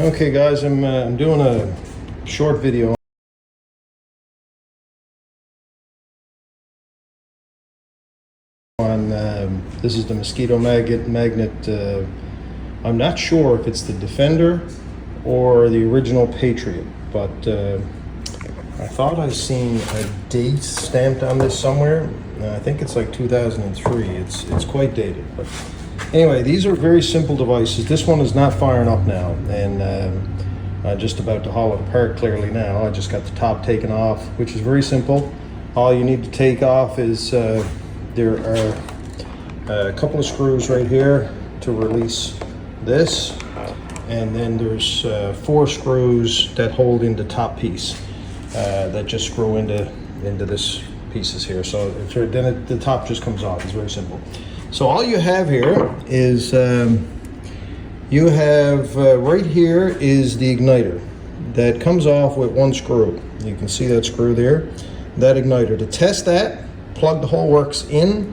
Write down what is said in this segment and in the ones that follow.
Okay guys, I'm doing a short video on this is the Mosquito Magnet. I'm not sure if it's the Defender or the original Patriot, but I thought I seen a date stamped on this somewhere. I think it's like 2003. It's quite dated, but anyway, these are very simple devices. This one is not firing up now, and I'm just about to haul it apart clearly now. I just got the top taken off, which is very simple. All you need to take off is there are a couple of screws right here to release this, and then there's 4 screws that hold in the top piece that just screw into this pieces here. So then the top just comes off. It's very simple. So all you have here is you have right here is the igniter that comes off with 1 screw. You can see that screw there, that igniter. To test that, plug the whole works in.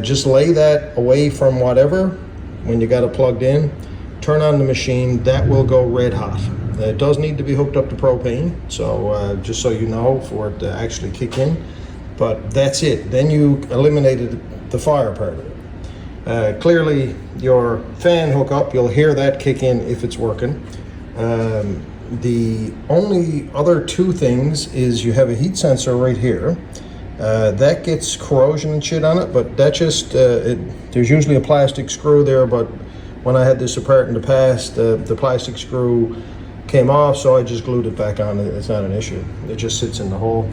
Just lay that away from whatever when you got it plugged in. Turn on the machine. That will go red hot. It does need to be hooked up to propane, so just so you know, for it to actually kick in. But that's it. Then you eliminated the fire part of it. Clearly your fan hookup, you'll hear that kick in if it's working. The only other 2 things is you have a heat sensor right here. That gets corrosion and shit on it, but that just, there's usually a plastic screw there, but when I had this apart in the past, the plastic screw came off, so I just glued it back on. It's not an issue. It just sits in the hole.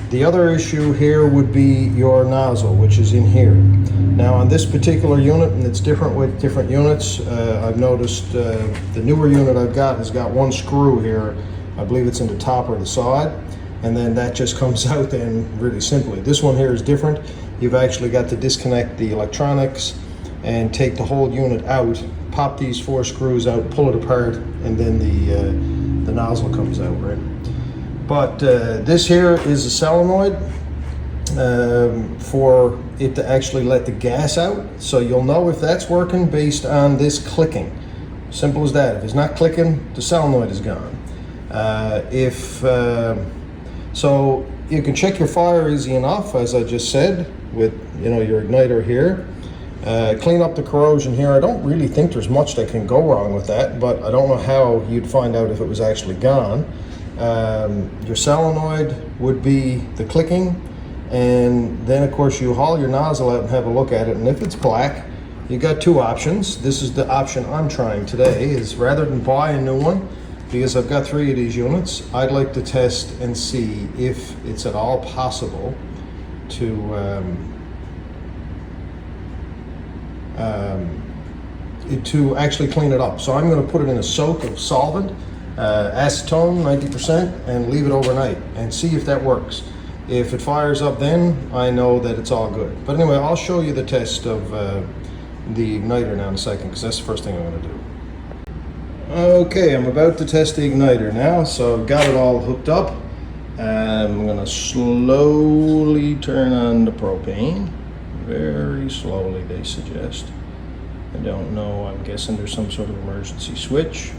The other issue here would be your nozzle, which is in here. Now on this particular unit, and it's different with different units, I've noticed the newer unit I've got has got 1 screw here. I believe it's in the top or the side, and then that just comes out then really simply. This one here is different. You've actually got to disconnect the electronics and take the whole unit out, pop these 4 screws out, pull it apart, and then the nozzle comes out, right? But this here is a solenoid for it to actually let the gas out. So you'll know if that's working based on this clicking. Simple as that. If it's not clicking, the solenoid is gone. So you can check your fire easy enough, as I just said, with your igniter here. Clean up the corrosion here. I don't really think there's much that can go wrong with that, but I don't know how you'd find out if it was actually gone. Your solenoid would be the clicking, and then of course you haul your nozzle out and have a look at it, and if it's black, you got 2 options. This is the option I'm trying today, is rather than buy a new one, because I've got 3 of these units, I'd like to test and see if it's at all possible to actually clean it up. So I'm going to put it in a soak of solvent, acetone 90%, and leave it overnight and see if that works. If it fires up, then I know that it's all good. But anyway, I'll show you the test of the igniter now in a second, because that's the first thing I'm going to do. Okay, I'm about to test the igniter now, so I've got it all hooked up. I'm going to slowly turn on the propane. Very slowly, they suggest. I don't know, I'm guessing there's some sort of emergency switch.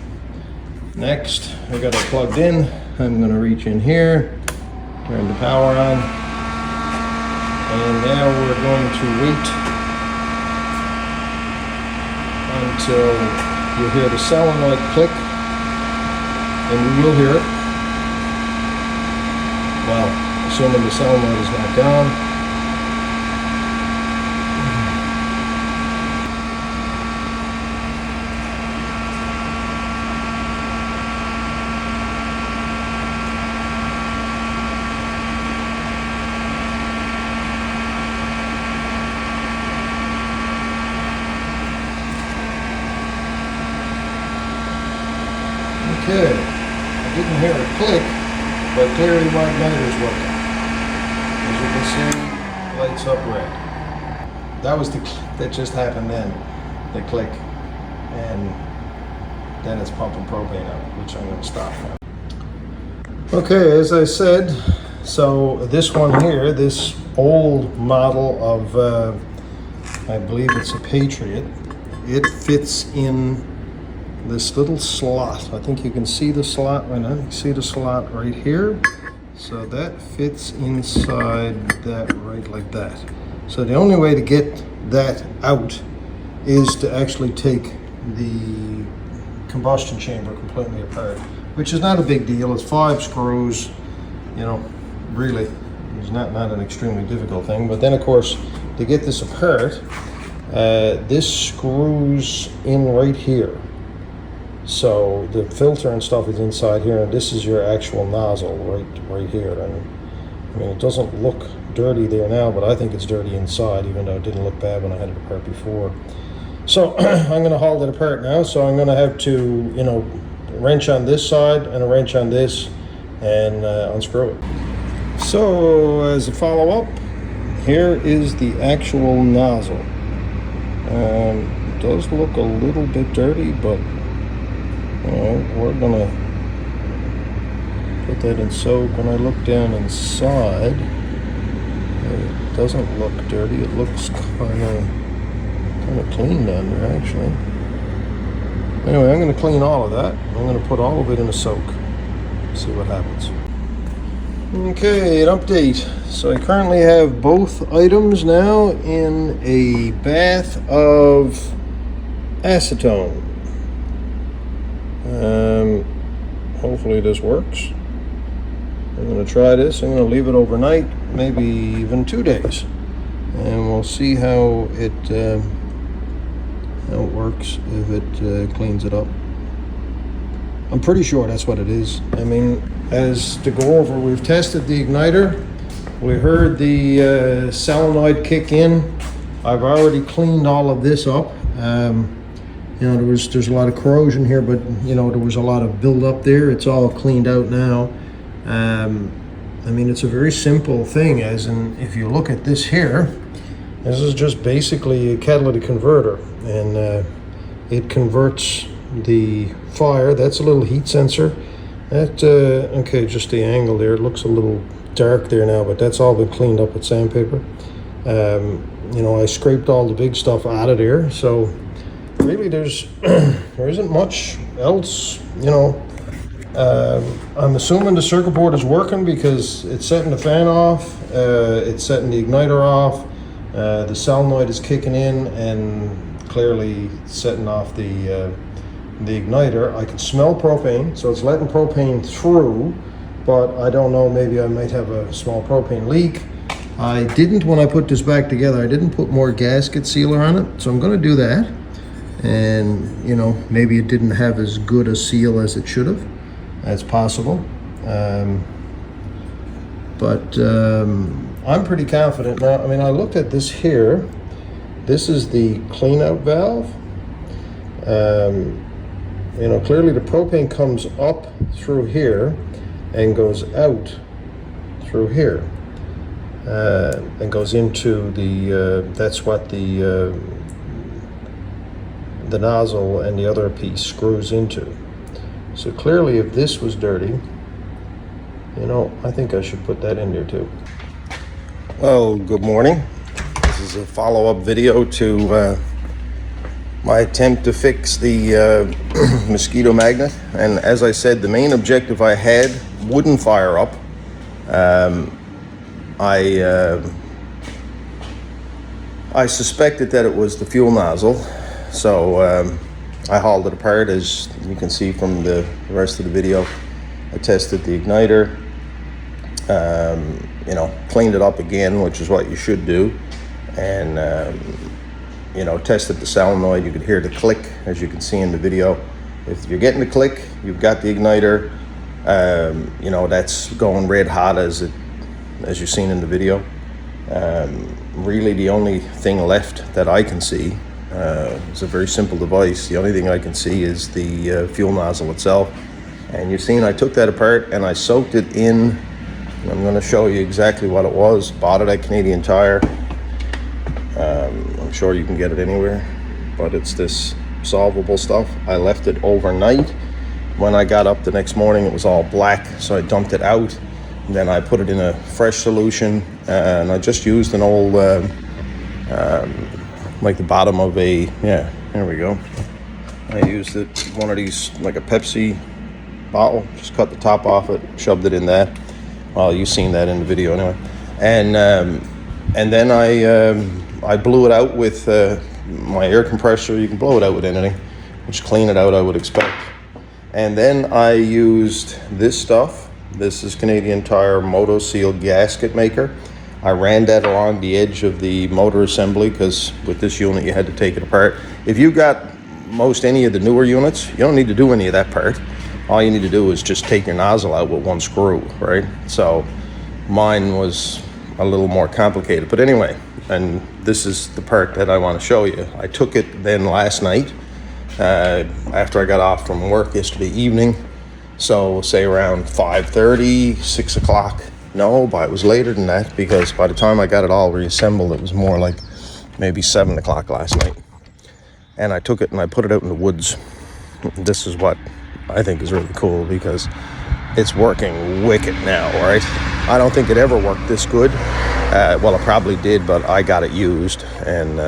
Next, I got it plugged in. I'm going to reach in here, turn the power on, and now we're going to wait until you hear the solenoid click, and we will hear it. Well, assuming the solenoid is not gone. Okay, I didn't hear a click, but clearly my igniter is working. As you can see, lights up red. That was that just happened then, the click, and then it's pumping propane out, which I'm going to stop now. Okay, as I said, so this one here, this old model of, I believe it's a Patriot, it fits in this little slot. I think you can see the slot right now. You see the slot right here. So that fits inside that right like that. So the only way to get that out is to actually take the combustion chamber completely apart, which is not a big deal. It's 5 screws, you know, really. It's not an extremely difficult thing. But then, of course, to get this apart, this screws in right here. So the filter and stuff is inside here, and this is your actual nozzle right here. And I mean, it doesn't look dirty there now, but I think it's dirty inside, even though it didn't look bad when I had it apart before. So I'm going to haul it apart now. So I'm going to have to, you know, wrench on this side and a wrench on this and unscrew it. So as a follow-up, here is the actual nozzle. It does look a little bit dirty, but we're gonna put that in soak. When I look down inside, it doesn't look dirty. It looks kind of clean down there, actually. Anyway, I'm going to clean all of that. I'm going to put all of it in a soak. See what happens. Okay, an update. So I currently have both items now in a bath of acetone. Hopefully this works. I'm going to try this. I'm going to leave it overnight, maybe even 2 days, and we'll see how it works, if it cleans it up. I'm pretty sure that's what it is. I mean, as to go over, we've tested the igniter. We heard the solenoid kick in. I've already cleaned all of this up. You know, there's a lot of corrosion here, but you know, there was a lot of build up there. It's all cleaned out now. I mean, it's a very simple thing, as in, if you look at this here, this is just basically a catalytic converter, and it converts the fire. That's a little heat sensor. That, okay, just the angle there, it looks a little dark there now, but that's all been cleaned up with sandpaper. You know, I scraped all the big stuff out of there, so really there isn't much else, you know. I'm assuming the circuit board is working because it's setting the fan off, it's setting the igniter off, the solenoid is kicking in and clearly setting off the igniter. I can smell propane, so it's letting propane through, but I don't know, maybe I might have a small propane leak. I didn't, when I put this back together, I didn't put more gasket sealer on it, so I'm going to do that. And you know, maybe it didn't have as good a seal as it should have. That's possible. But I'm pretty confident now. I mean, I looked at this here. This is the clean out valve. You know, clearly the propane comes up through here and goes out through here, and goes into the that's what the nozzle and the other piece screws into. So clearly, if this was dirty, you know, I think I should put that in there too. Well, good morning. This is a follow-up video to my attempt to fix the Mosquito Magnet. And as I said, the main objective I had wouldn't fire up. I suspected that it was the fuel nozzle. So I hauled it apart, as you can see from the rest of the video. I tested the igniter, you know, cleaned it up again, which is what you should do, and you know, tested the solenoid. You could hear the click, as you can see in the video. If you're getting the click, you've got the igniter. You know, that's going red hot as you've seen in the video. Really, the only thing left that I can see, it's a very simple device. The only thing I can see is the fuel nozzle itself. And you've seen I took that apart and I soaked it in. I'm going to show you exactly what it was. Bought it at Canadian Tire. I'm sure you can get it anywhere, but it's this solvable stuff. I left it overnight. When I got up the next morning, it was all black, so I dumped it out. And then I put it in a fresh solution, and I just used an old like the bottom of a, yeah, there we go. I used one of these, like a Pepsi bottle, just cut the top off it, shoved it in there. Well, you've seen that in the video anyway. And then I blew it out with my air compressor. You can blow it out with anything. Just clean it out, I would expect. And then I used this stuff. This is Canadian Tire Moto Seal gasket maker. I ran that along the edge of the motor assembly because with this unit you had to take it apart. If you got any of the newer units, you don't need to do any of that part. All you need to do is just take your nozzle out with one screw, right? So mine was a little more complicated. But anyway, and this is the part that I want to show you. I took it then last night after I got off from work yesterday evening. So say around 5:30, 6 o'clock. No, but it was later than that because by the time I got it all reassembled, it was more like maybe 7 o'clock last night. And I took it and I put it out in the woods. This is what I think is really cool because it's working wicked now, right? I don't think it ever worked this good. Well, it probably did, but I got it used. And,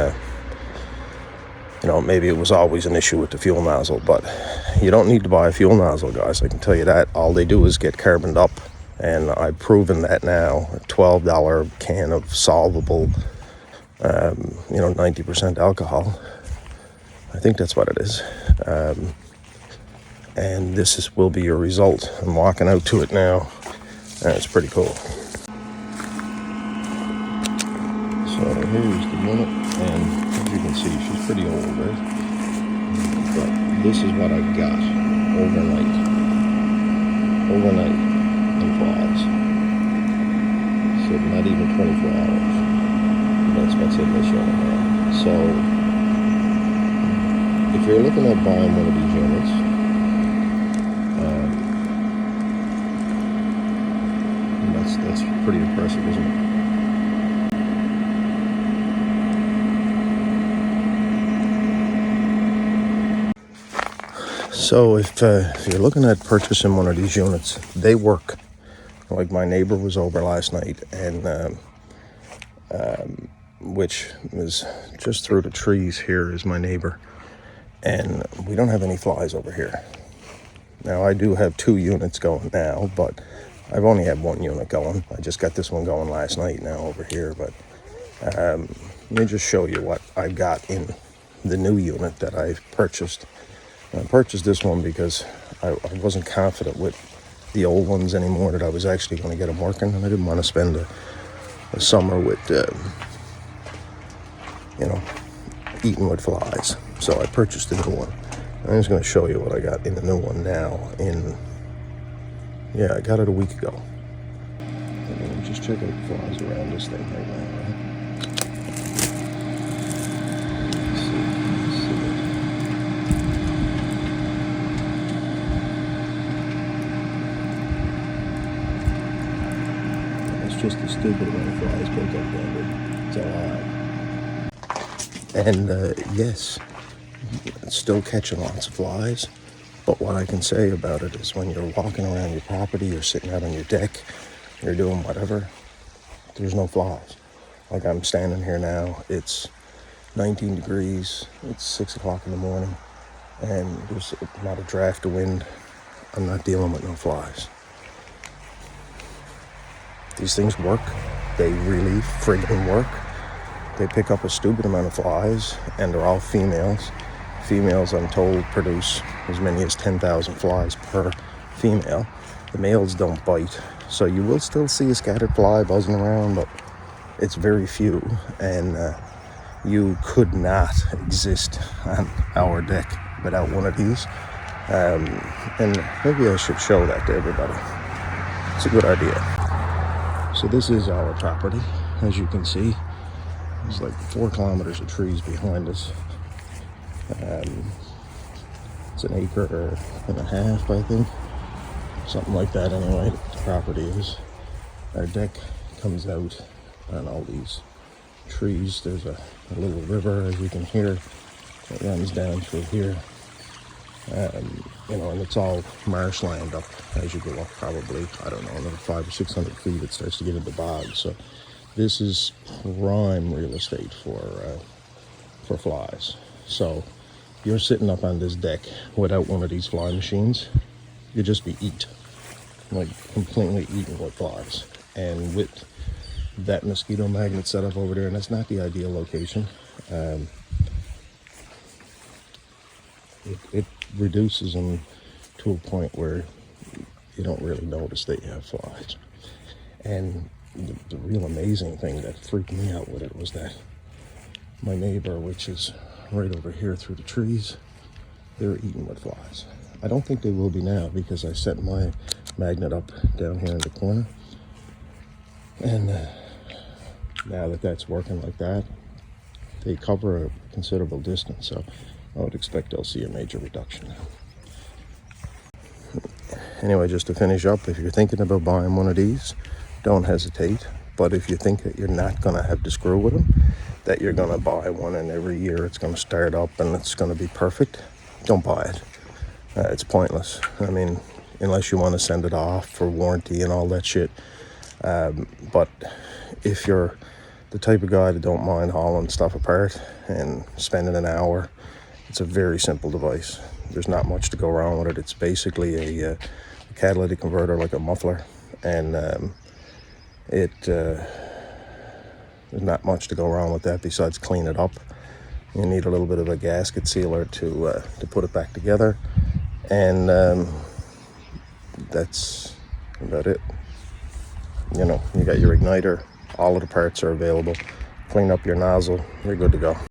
maybe it was always an issue with the fuel nozzle. But you don't need to buy a fuel nozzle, guys. I can tell you that. All they do is get carboned up. And I've proven that now. A $12 can of solvable, 90% alcohol. I think that's what it is. And this will be your result. I'm walking out to it now, and it's pretty cool. So here's the unit, and as you can see, she's pretty old, right? But this is what I got overnight in flies. So not even 24 hours. That's what's in this unit now. So if you're looking at buying one of these units, that's pretty impressive, isn't it? So if you're looking at purchasing one of these units, they work. Like my neighbor was over last night, and which is just through the trees here is my neighbor. And we don't have any flies over here. Now, I do have 2 units going now, but I've only had 1 unit going. I just got this one going last night now over here. But let me just show you what I got in the new unit that I purchased. I purchased this one because I wasn't confident with the old ones anymore that I was actually going to get them working. And I didn't want to spend a summer with, eating with flies. So I purchased the new one. I'm just going to show you what I got in the new one now. I got it a week ago. And just check out the flies around this thing right now, right? Let's see. It's just a stupid amount of flies built up there, but it's all right. And yes, it's still catching lots of flies. But what I can say about it is when you're walking around your property, you're sitting out on your deck, you're doing whatever, there's no flies. Like I'm standing here now, it's 19 degrees, it's 6 o'clock in the morning, and there's not a draft of wind. I'm not dealing with no flies. These things work. They really friggin' work. They pick up a stupid amount of flies, and they're all females. Females, I'm told, produce as many as 10,000 flies per female. The males don't bite, so you will still see a scattered fly buzzing around, but it's very few, and you could not exist on our deck without one of these. And maybe I should show that to everybody. It's a good idea. So this is our property, as you can see. There's like 4 kilometers of trees behind us. It's an acre and a half, I think. Something like that anyway, the property is. Our deck comes out on all these trees. There's a little river, as you can hear, that runs down through here. And it's all marshland up as you go up probably, I don't know, another 500 or 600 feet, it starts to get into bogs. So this is prime real estate for flies. So you're sitting up on this deck without one of these fly machines, you'd just be like completely eaten with flies. And with that mosquito magnet setup over there, and that's not the ideal location, it reduces them to a point where you don't really notice that you have flies. And the real amazing thing that freaked me out with it was that my neighbor, which is right over here through the trees, they're eaten with flies. I don't think they will be now because I set my magnet up down here in the corner. And now that that's working like that, they cover a considerable distance. So I would expect they'll see a major reduction now. Anyway, just to finish up, if you're thinking about buying one of these, don't hesitate. But if you think that you're not going to have to screw with them, that you're going to buy one and every year it's going to start up and it's going to be perfect, don't buy it. It's pointless. I mean, unless you want to send it off for warranty and all that shit. But if you're the type of guy that don't mind hauling stuff apart and spending an hour, it's a very simple device. There's not much to go wrong with it. It's basically a catalytic converter, like a muffler, and there's not much to go wrong with that besides clean it up. You need a little bit of a gasket sealer to put it back together, and that's about it. You know, you got your igniter, all of the parts are available. Clean up your nozzle, you're good to go.